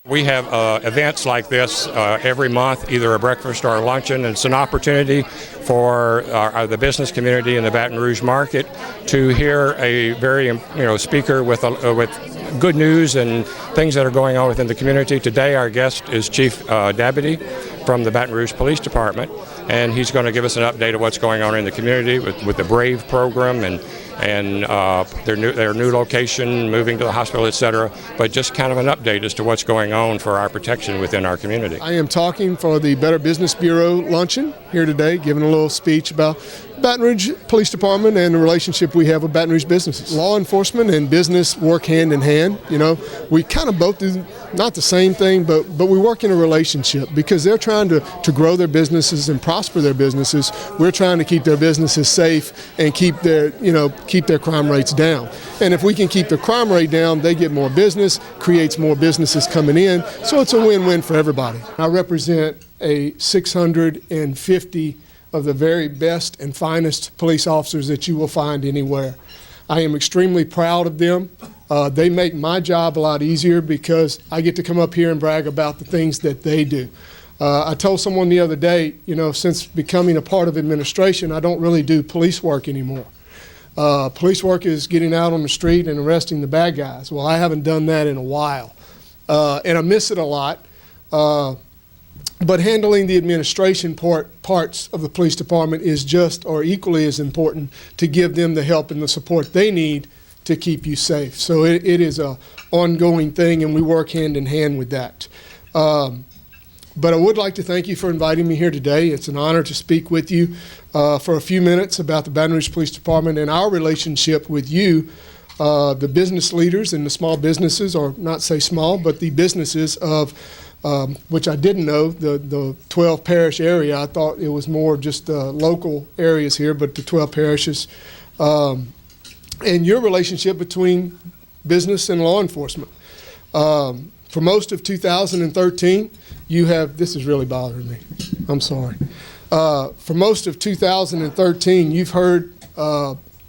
We have events like this every month, either a breakfast or a luncheon, and it's an opportunity for the business community in the Baton Rouge market to hear a very speaker with good news and things that are going on within the community. Today our guest is Chief Deputy from the Baton Rouge Police Department, and he's going to give us an update of what's going on in the community with the BRAVE program and their new location, moving to the hospital, etc. But just kind of an update as to what's going on for our protection within our community. I am talking for the Better Business Bureau Luncheon here today, giving a little speech about Baton Rouge Police Department and the relationship we have with Baton Rouge businesses. Law enforcement and business work hand in hand. We kind of both do not the same thing, but we work in a relationship because they're trying to grow their businesses and prosper their businesses. We're trying to keep their businesses safe and keep their crime rates down. And if we can keep the crime rate down, they get more business, creates more businesses coming in. So it's a win-win for everybody. I represent 650 of the very best and finest police officers that you will find anywhere. I am extremely proud of them. They make my job a lot easier because I get to come up here and brag about the things that they do. I told someone the other day, since becoming a part of administration, I don't really do police work anymore. Police work is getting out on the street and arresting the bad guys. Well, I haven't done that in a while, and I miss it a lot. But handling the administration parts of the police department is just or equally as important to give them the help and the support they need to keep you safe. So it is an ongoing thing, and we work hand in hand with that. But I would like to thank you for inviting me here today. It's an honor to speak with you for a few minutes about the Baton Rouge Police Department and our relationship with you, the business leaders and the small businesses, or not say small, but the businesses of which I didn't know, the 12 parish area. I thought it was more just local areas here, but the 12 parishes. And your relationship between business and law enforcement. For most of 2013, this is really bothering me. I'm sorry. For most of 2013, you've heard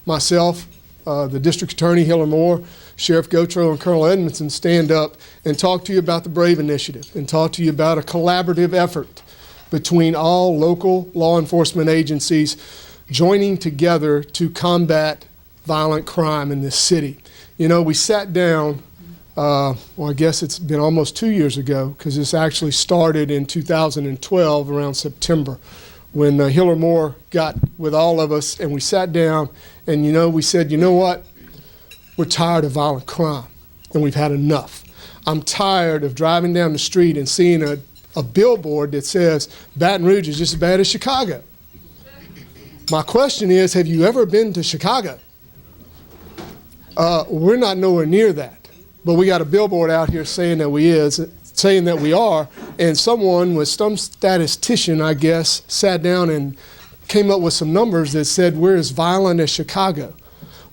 myself, the District Attorney Hiller Moore, Sheriff Gautreaux, and Colonel Edmondson stand up and talk to you about the BRAVE initiative and talk to you about a collaborative effort between all local law enforcement agencies joining together to combat violent crime in this city. We sat down, I guess it's been almost 2 years ago, because this actually started in 2012 around September, when Hiller Moore got with all of us and we sat down and we said, what? We're tired of violent crime and we've had enough. I'm tired of driving down the street and seeing a billboard that says Baton Rouge is just as bad as Chicago. My question is, have you ever been to Chicago? We're not nowhere near that, but we got a billboard out here saying that we are, and someone with some statistician, I guess, sat down and came up with some numbers that said we're as violent as Chicago.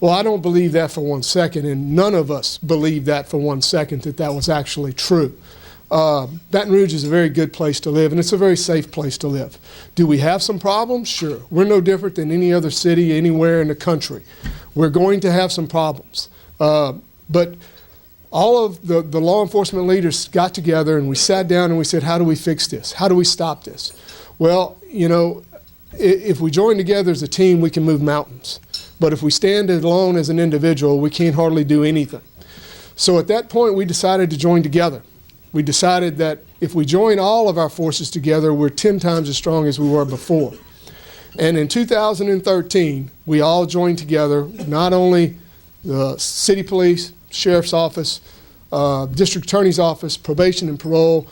Well, I don't believe that for 1 second, and none of us believe that for 1 second that was actually true. Baton Rouge is a very good place to live, and it's a very safe place to live. Do we have some problems? Sure. We're no different than any other city anywhere in the country. We're going to have some problems. But all of the law enforcement leaders got together and we sat down and we said, how do we fix this? How do we stop this? Well, if we join together as a team, we can move mountains. But if we stand alone as an individual, we can't hardly do anything. So at that point, we decided to join together. We decided that if we join all of our forces together, we're 10 times as strong as we were before. And in 2013, we all joined together, not only the city police, sheriff's office, district attorney's office, probation and parole,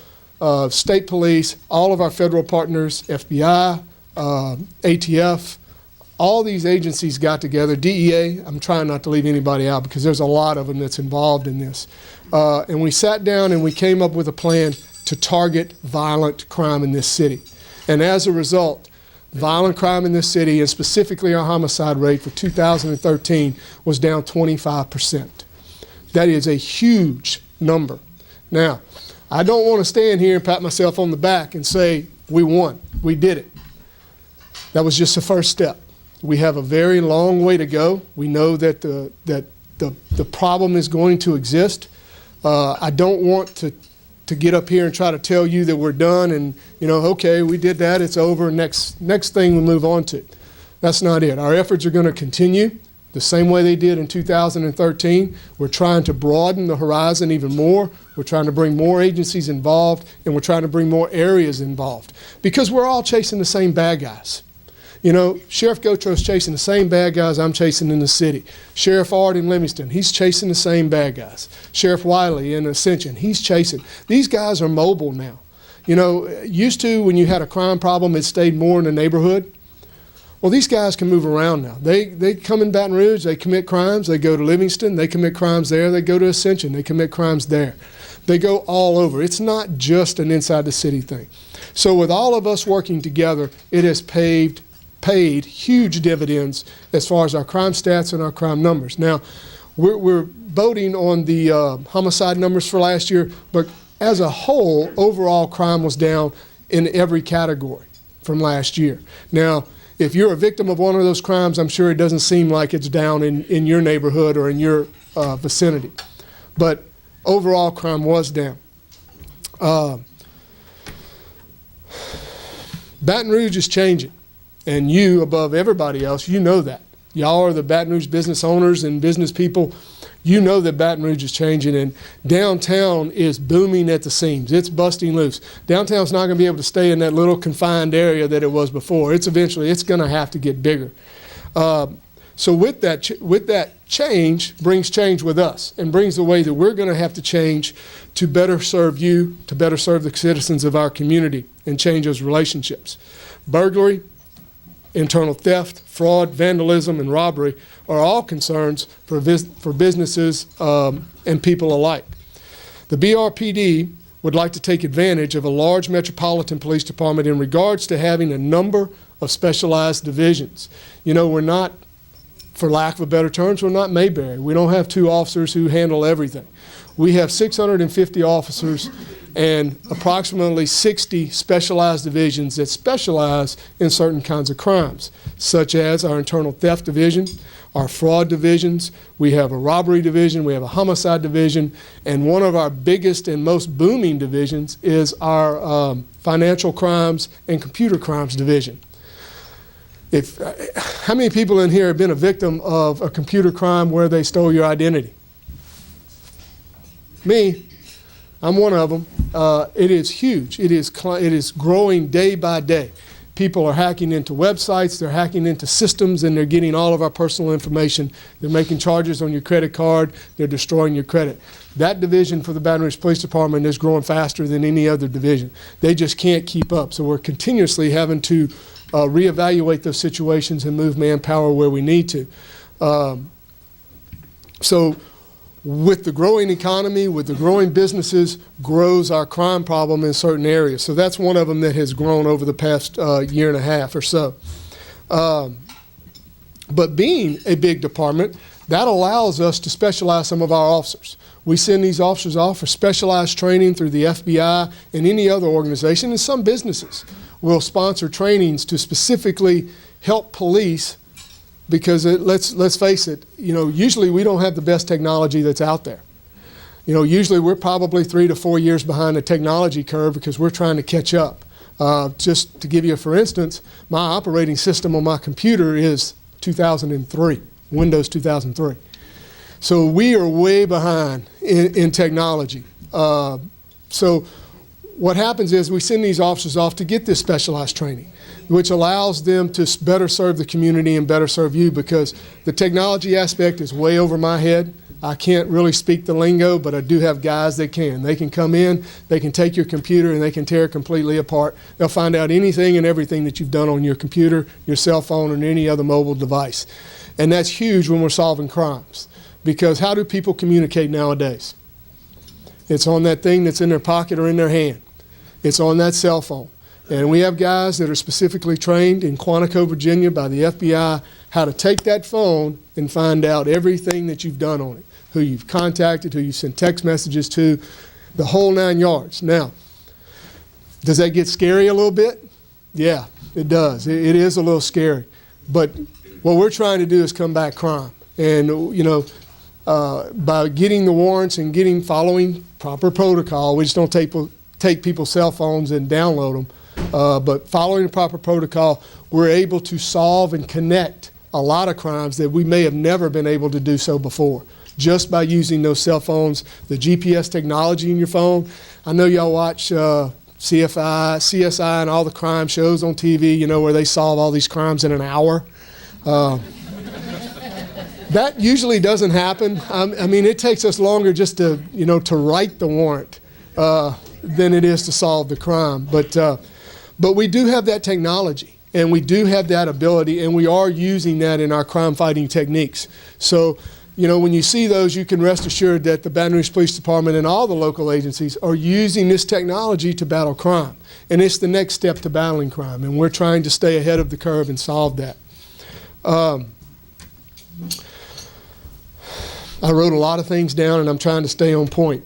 state police, all of our federal partners, FBI, ATF, all these agencies got together, DEA, I'm trying not to leave anybody out because there's a lot of them that's involved in this. And we sat down and we came up with a plan to target violent crime in this city. And as a result, violent crime in this city, and specifically our homicide rate for 2013, was down 25%. That is a huge number. Now, I don't want to stand here and pat myself on the back and say, we won, we did it. That was just the first step. We have a very long way to go. We know that the problem is going to exist. I don't want to to get up here and try to tell you that we're done and, okay, we did that, it's over, next thing we move on to. That's not it. Our efforts are going to continue the same way they did in 2013. We're trying to broaden the horizon even more. We're trying to bring more agencies involved, and we're trying to bring more areas involved because we're all chasing the same bad guys. Sheriff Gautreaux's chasing the same bad guys I'm chasing in the city. Sheriff Ard in Livingston, he's chasing the same bad guys. Sheriff Wiley in Ascension, he's chasing. These guys are mobile now. Used to when you had a crime problem, it stayed more in the neighborhood. Well, these guys can move around now. They come in Baton Rouge, they commit crimes, they go to Livingston, they commit crimes there, they go to Ascension, they commit crimes there. They go all over. It's not just an inside the city thing. So with all of us working together, it has paid huge dividends as far as our crime stats and our crime numbers. Now, we're voting on the homicide numbers for last year, but as a whole, overall crime was down in every category from last year. Now, if you're a victim of one of those crimes, I'm sure it doesn't seem like it's down in your neighborhood or in your vicinity. But overall crime was down. Baton Rouge is changing. And you, above everybody else, you know that. Y'all are the Baton Rouge business owners and business people. You know that Baton Rouge is changing, and downtown is booming at the seams. It's busting loose. Downtown's not going to be able to stay in that little confined area that it was before. It's going to have to get bigger. So with that change brings change with us, and brings the way that we're going to have to change to better serve you, to better serve the citizens of our community, and change those relationships. Burglary, internal theft, fraud, vandalism, and robbery are all concerns for businesses and people alike. The BRPD would like to take advantage of a large metropolitan police department in regards to having a number of specialized divisions. We're not, for lack of better terms, we're not Mayberry. We don't have 2 officers who handle everything. We have 650 officers and approximately 60 specialized divisions that specialize in certain kinds of crimes, such as our internal theft division, our fraud divisions, we have a robbery division, we have a homicide division, and one of our biggest and most booming divisions is our financial crimes and computer crimes division. How many people in here have been a victim of a computer crime where they stole your identity? Me. I'm one of them. It is huge. It is growing day by day. People are hacking into websites, they're hacking into systems, and they're getting all of our personal information. They're making charges on your credit card, they're destroying your credit. That division for the Baton Rouge Police Department is growing faster than any other division. They just can't keep up. So we're continuously having to reevaluate those situations and move manpower where we need to. So with the growing economy, with the growing businesses, grows our crime problem in certain areas. So that's one of them that has grown over the past year and a half or so. But being a big department, that allows us to specialize some of our officers. We send these officers off for specialized training through the FBI and any other organization, and some businesses will sponsor trainings to specifically help police. Because let's face it, usually we don't have the best technology that's out there. Usually we're probably 3 to 4 years behind the technology curve because we're trying to catch up. Just to give you for instance, my operating system on my computer is 2003, Windows 2003. So we are way behind in technology. So what happens is we send these officers off to get this specialized training, which allows them to better serve the community and better serve you, because the technology aspect is way over my head. I can't really speak the lingo, but I do have guys that can. They can come in, they can take your computer, and they can tear it completely apart. They'll find out anything and everything that you've done on your computer, your cell phone, or any other mobile device. And that's huge when we're solving crimes, because how do people communicate nowadays? It's on that thing that's in their pocket or in their hand. It's on that cell phone. And we have guys that are specifically trained in Quantico, Virginia by the FBI how to take that phone and find out everything that you've done on it, who you've contacted, who you sent text messages to, the whole 9 yards. Now, does that get scary a little bit? Yeah, it does. It is a little scary. But what we're trying to do is combat crime. And, by getting the warrants and following proper protocol. We just don't take people's cell phones and download them. But following the proper protocol, we're able to solve and connect a lot of crimes that we may have never been able to do so before, just by using those cell phones, the GPS technology in your phone. I know y'all watch CSI, and all the crime shows on TV, you know, where they solve all these crimes in an hour. That usually doesn't happen. I mean, it takes us longer just to, you know, to write the warrant than it is to solve the crime. But we do have that technology, and we do have that ability, and we are using that in our crime-fighting techniques. So, you know, when you see those, you can rest assured that the Baton Rouge Police Department and all the local agencies are using this technology to battle crime. And it's the next step to battling crime, and we're trying to stay ahead of the curve and solve that. I wrote a lot of things down, and I'm trying to stay on point.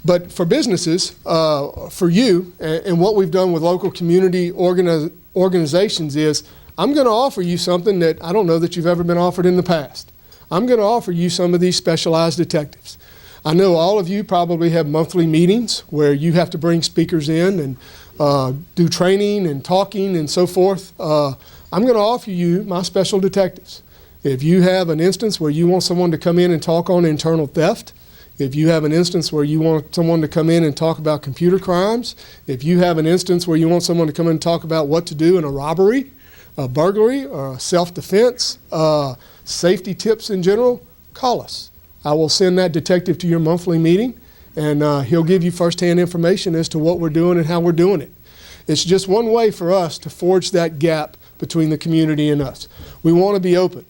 But for businesses, for you, and what we've done with local community organizations is, I'm going to offer you something that I don't know that you've ever been offered in the past. I'm going to offer you some of these specialized detectives. I know all of you probably have monthly meetings where you have to bring speakers in and do training and talking and so forth. I'm going to offer you my special detectives. If you have an instance where you want someone to come in and talk on internal theft, if you have an instance where you want someone to come in and talk about computer crimes, if you have an instance where you want someone to come in and talk about what to do in a robbery, a burglary, or a self-defense, safety tips in general, call us. I will send that detective to your monthly meeting, and he'll give you firsthand information as to what we're doing and how we're doing it. It's just one way for us to forge that gap between the community and us. We want to be open.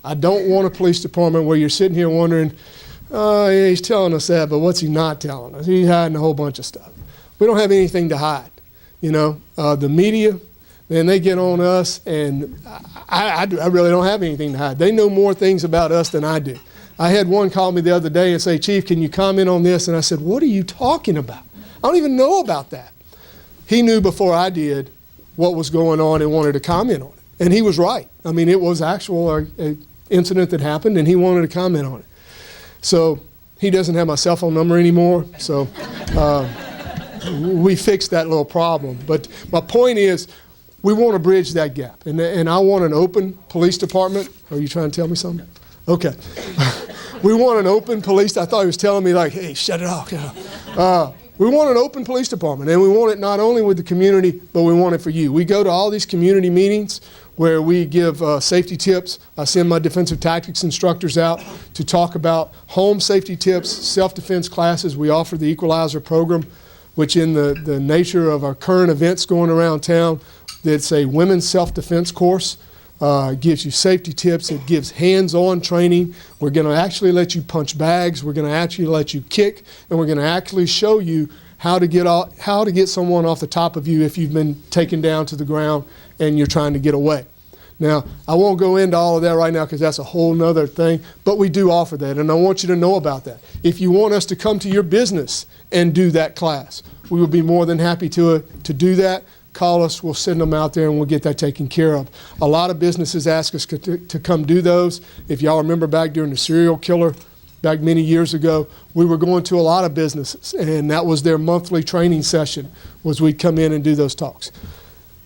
I don't want a police department where you're sitting here wondering, oh, yeah, he's telling us that, but what's he not telling us? He's hiding a whole bunch of stuff. We don't have anything to hide. You know, the media, man, they get on us, and I really don't have anything to hide. They know more things about us than I do. I had one call me the other day and say, Chief, can you comment on this? And I said, what are you talking about? I don't even know about that. He knew before I did what was going on and wanted to comment on it. And he was right. I mean, it was actual an incident that happened, and he wanted to comment on it. So he doesn't have my cell phone number anymore, so we fixed that little problem. But my point is, we want to bridge that gap, and I want an open police department. Are you trying to tell me something? Okay. We want an open police. I thought he was telling me like, hey, shut it off. We want an open police department, and we want it not only with the community, but we want it for you. We go to all these community meetings where we give safety tips. I send my defensive tactics instructors out to talk about home safety tips, self-defense classes. We offer the Equalizer program, which in the nature of our current events going around town, it's a women's self-defense course. It gives you safety tips. It gives hands-on training. We're going to actually let you punch bags. We're going to actually let you kick, and we're going to actually show you how to get someone off the top of you if you've been taken down to the ground and you're trying to get away. Now, I won't go into all of that right now because that's a whole nother thing, but we do offer that, and I want you to know about that. If you want us to come to your business and do that class, we would be more than happy to do that. Call us, we'll send them out there, and we'll get that taken care of. A lot of businesses ask us to come do those. If y'all remember back during the serial killer, back many years ago, we were going to a lot of businesses, and that was their monthly training session, was we'd come in and do those talks.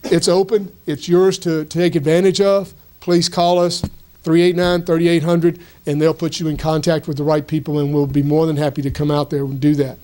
It's open. It's yours to take advantage of. Please call us, 389-3800, and they'll put you in contact with the right people, and we'll be more than happy to come out there and do that.